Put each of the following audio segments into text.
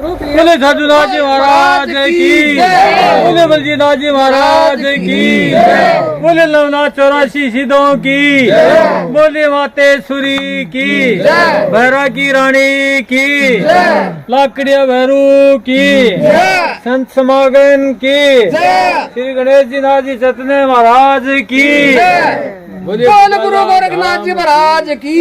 बोले साधुनाथ जी महाराज की, बोले बलजीनाथ जी महाराज की, बोले नवनाथ 84 सिद्धों की, बोले मातेश्वरी की, भैरा की रानी की, लाकड़िया भैरू की, संत समागम की, श्री गणेश जी नाथ जी चतने महाराज की, बोल गुरु गोरखनाथ जी महाराज की,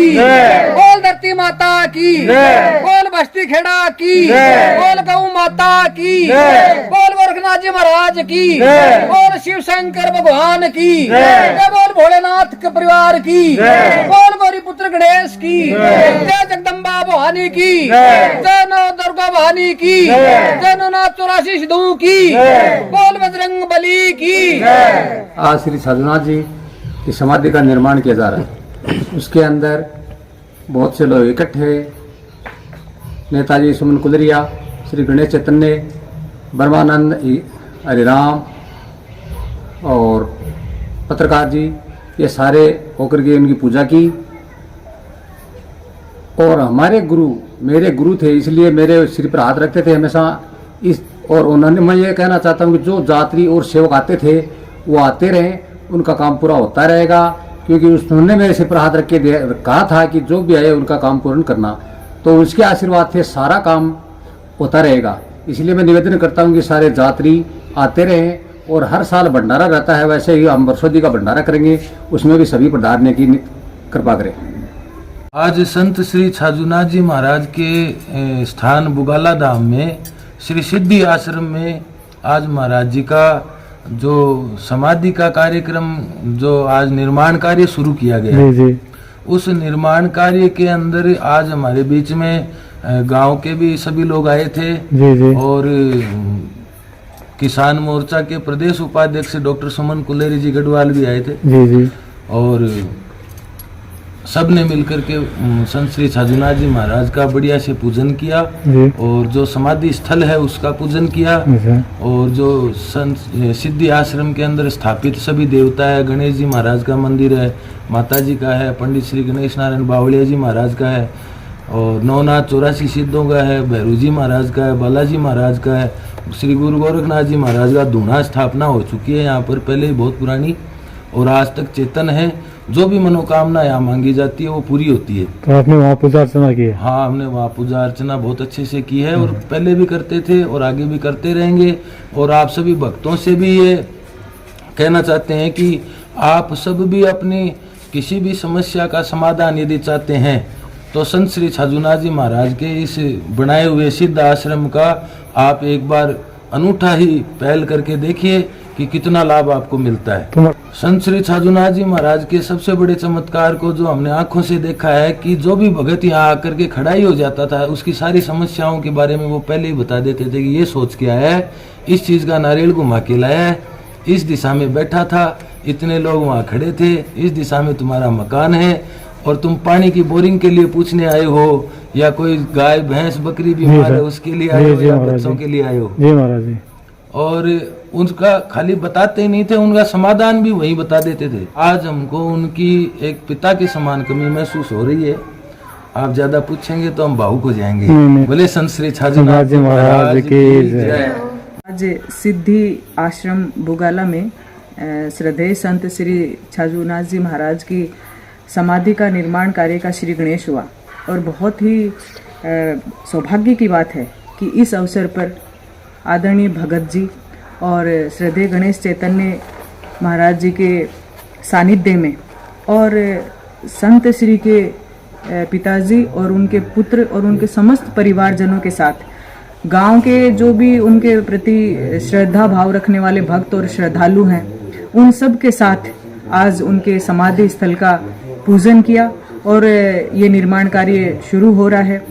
बोल धरती माता की, बोल बस्ती खेड़ा की, बोल गौ माता की, बोल गोरखनाथ जी महाराज की, बोल शिव शंकर भगवान की, बोल भोलेनाथ के परिवार की, बोल गौरी पुत्र गणेश की, जय जगदम्बा भवानी की, जय नव दुर्गा भवानी की, जय नवनाथ 84 सिद्धों की, बोल बजरंग बली की। आज श्री साधुनाथ जी की समाधि का निर्माण किया जा रहा है। उसके अंदर बहुत से लोग इकट्ठे, नेताजी सुमन कुलरिया, श्री गणेश चैतन्य, ब्रह्मानंद, हरिराम और पत्रकार जी, ये सारे होकर के उनकी पूजा की। और हमारे गुरु, मेरे गुरु थे, इसलिए मेरे सिर पर हाथ रखते थे हमेशा। इस और उन्होंने, मैं ये कहना चाहता हूँ कि जो यात्री और सेवक आते थे वो आते रहे, उनका काम पूरा होता रहेगा, क्योंकि उन्होंने मेरे सिर पर हाथ रख के कहा था कि जो भी आए उनका काम पूर्ण करना, तो उसके आशीर्वाद से सारा काम होता रहेगा। इसलिए मैं निवेदन करता हूँ कि सारे यात्री आते रहें और हर साल भंडारा रहता है, वैसे ही हम बरसोदी का भंडारा करेंगे, उसमें भी सभी पधारने की कृपा करें। आज संत श्री साधुनाथ जी महाराज के स्थान बुगाला धाम में श्री सिद्धि आश्रम में आज महाराज जी का जो समाधि का कार्यक्रम, जो आज निर्माण कार्य शुरू किया गया है, उस निर्माण कार्य के अंदर आज हमारे बीच में गांव के भी सभी लोग आए थे और किसान मोर्चा के प्रदेश उपाध्यक्ष डॉक्टर सुमन कुलेरी जी गढ़वाल भी आए थे और सब ने मिलकर के संत श्री साधुनाथ जी महाराज का बढ़िया से पूजन किया और जो समाधि स्थल है उसका पूजन किया और जो संत सिद्धि आश्रम के अंदर स्थापित सभी देवता है, गणेश जी महाराज का मंदिर है, माता जी का है, पंडित श्री गणेश नारायण बावड़िया जी महाराज का है और नवनाथ 84 सिद्धों का है, भैरू जी महाराज का है, बालाजी महाराज का है, श्री गुरु गोरखनाथ जी महाराज का धूना स्थापना हो चुकी है यहाँ पर पहले ही बहुत पुरानी और आज तक चेतन है। जो भी मनोकामना यहाँ मांगी जाती है वो पूरी होती है। तो आपने वहाँ पूजा अर्चना की है? हाँ, हमने वहाँ पूजा अर्चना बहुत अच्छे से की है और पहले भी करते थे और आगे भी करते रहेंगे। और आप सभी भक्तों से भी ये कहना चाहते हैं कि आप सब भी अपनी किसी भी समस्या का समाधान यदि चाहते हैं तो संत श्री साधुनाथ जी महाराज के इस बनाए हुए सिद्ध आश्रम का आप एक बार अनूठा ही पहल करके देखिए कि कितना लाभ आपको मिलता है। संत श्री साधुनाथ जी महाराज के सबसे बड़े चमत्कार को जो हमने आंखों से देखा है कि जो भी भगत यहाँ आकर के खड़ा ही हो जाता था, उसकी सारी समस्याओं के बारे में वो पहले ही बता देते थे कि ये सोच के आया है, इस चीज का नारियल घुमा के लाया है, इस दिशा में बैठा था, इतने लोग वहाँ खड़े थे, इस दिशा में तुम्हारा मकान है और तुम पानी की बोरिंग के लिए पूछने आए हो या कोई गाय भैंस बकरी बीमार है उसके लिए आए हो या बच्चों के लिए आए हो। जी महाराज जी। और उनका खाली बताते ही नहीं थे, उनका समाधान भी वही बता देते थे। आज हमको उनकी एक पिता के समान कमी महसूस हो रही है। आप ज्यादा पूछेंगे तो हम भावुक हो जाएंगे। बोले संत श्री साधुनाथ जी महाराज की जय। आज सिद्धि आश्रम बुगाला में श्रद्धेय संत श्री साधुनाथ जी महाराज की समाधि का निर्माण कार्य का श्री गणेश हुआ और बहुत ही सौभाग्य की बात है कि इस अवसर पर आदरणीय भगत जी और श्रद्धेय गणेश चैतन्य महाराज जी के सानिध्य में और संत श्री के पिताजी और उनके पुत्र और उनके समस्त परिवारजनों के साथ गांव के जो भी उनके प्रति श्रद्धा भाव रखने वाले भक्त और श्रद्धालु हैं, उन सब के साथ आज उनके समाधि स्थल का पूजन किया और ये निर्माण कार्य शुरू हो रहा है।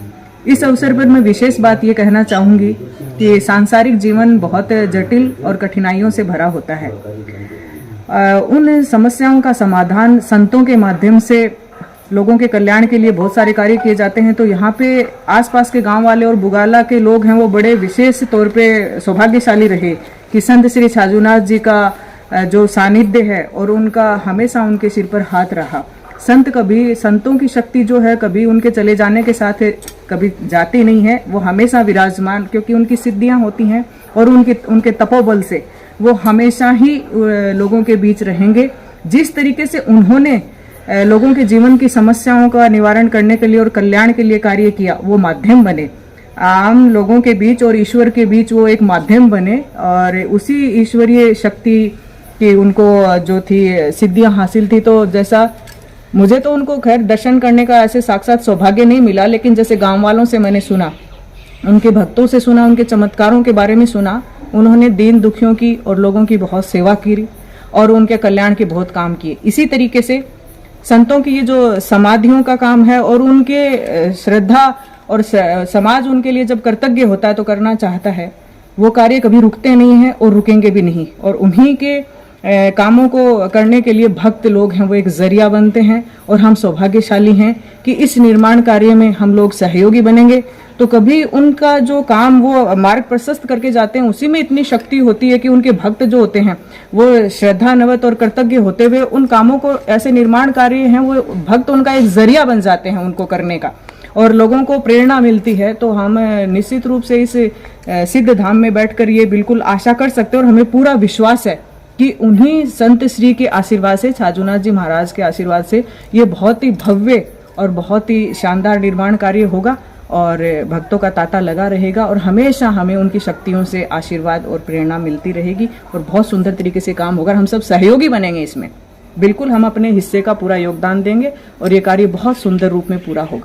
इस अवसर पर मैं विशेष बात ये कहना चाहूँगी कि सांसारिक जीवन बहुत जटिल और कठिनाइयों से भरा होता है। उन समस्याओं का समाधान संतों के माध्यम से लोगों के कल्याण के लिए बहुत सारे कार्य किए जाते हैं। तो यहाँ पे आसपास के गांव वाले और बुगाला के लोग हैं वो बड़े विशेष तौर पे सौभाग्यशाली रहे कि संत श्री साधुनाथ जी का जो सानिध्य है और उनका हमेशा उनके सिर पर हाथ रहा। संतों की शक्ति जो है कभी उनके चले जाने के साथ कभी जाते नहीं है, वो हमेशा विराजमान, क्योंकि उनकी सिद्धियां होती हैं और उनके तपोबल से वो हमेशा ही लोगों के बीच रहेंगे। जिस तरीके से उन्होंने लोगों के जीवन की समस्याओं का निवारण करने के लिए और कल्याण के लिए कार्य किया, वो माध्यम बने आम लोगों के बीच और ईश्वर के बीच, वो एक माध्यम बने और उसी ईश्वरीय शक्ति की उनको जो थी सिद्धियां हासिल थी। तो जैसा मुझे तो उनको खैर दर्शन करने का ऐसे साक्षात सौभाग्य नहीं मिला, लेकिन जैसे गांव वालों से मैंने सुना, उनके भक्तों से सुना, उनके चमत्कारों के बारे में सुना, उन्होंने दीन दुखियों की और लोगों की बहुत सेवा की और उनके कल्याण के बहुत काम किए। इसी तरीके से संतों की ये जो समाधियों का काम है और उनके श्रद्धा और समाज उनके लिए जब कृतज्ञ होता है तो करना चाहता है, वो कार्य कभी रुकते नहीं हैं और रुकेंगे भी नहीं। और उन्हीं के कामों को करने के लिए भक्त लोग हैं, वो एक जरिया बनते हैं और हम सौभाग्यशाली हैं कि इस निर्माण कार्य में हम लोग सहयोगी बनेंगे। तो कभी उनका जो काम वो मार्ग प्रशस्त करके जाते हैं, उसी में इतनी शक्ति होती है कि उनके भक्त जो होते हैं वो श्रद्धानवत और कृतज्ञ होते हुए उन कामों को, ऐसे निर्माण कार्य हैं वो भक्त उनका एक जरिया बन जाते हैं उनको करने का, और लोगों को प्रेरणा मिलती है। तो हम निश्चित रूप से इस सिद्ध धाम में बैठकर ये बिल्कुल आशा कर सकते हैं और हमें पूरा विश्वास है कि उन्हीं संत श्री के आशीर्वाद से, छाजूनाथ जी महाराज के आशीर्वाद से ये बहुत ही भव्य और बहुत ही शानदार निर्माण कार्य होगा और भक्तों का तांता लगा रहेगा और हमेशा हमें उनकी शक्तियों से आशीर्वाद और प्रेरणा मिलती रहेगी और बहुत सुंदर तरीके से काम होगा। हम सब सहयोगी बनेंगे इसमें, बिल्कुल हम अपने हिस्से का पूरा योगदान देंगे और ये कार्य बहुत सुंदर रूप में पूरा होगा।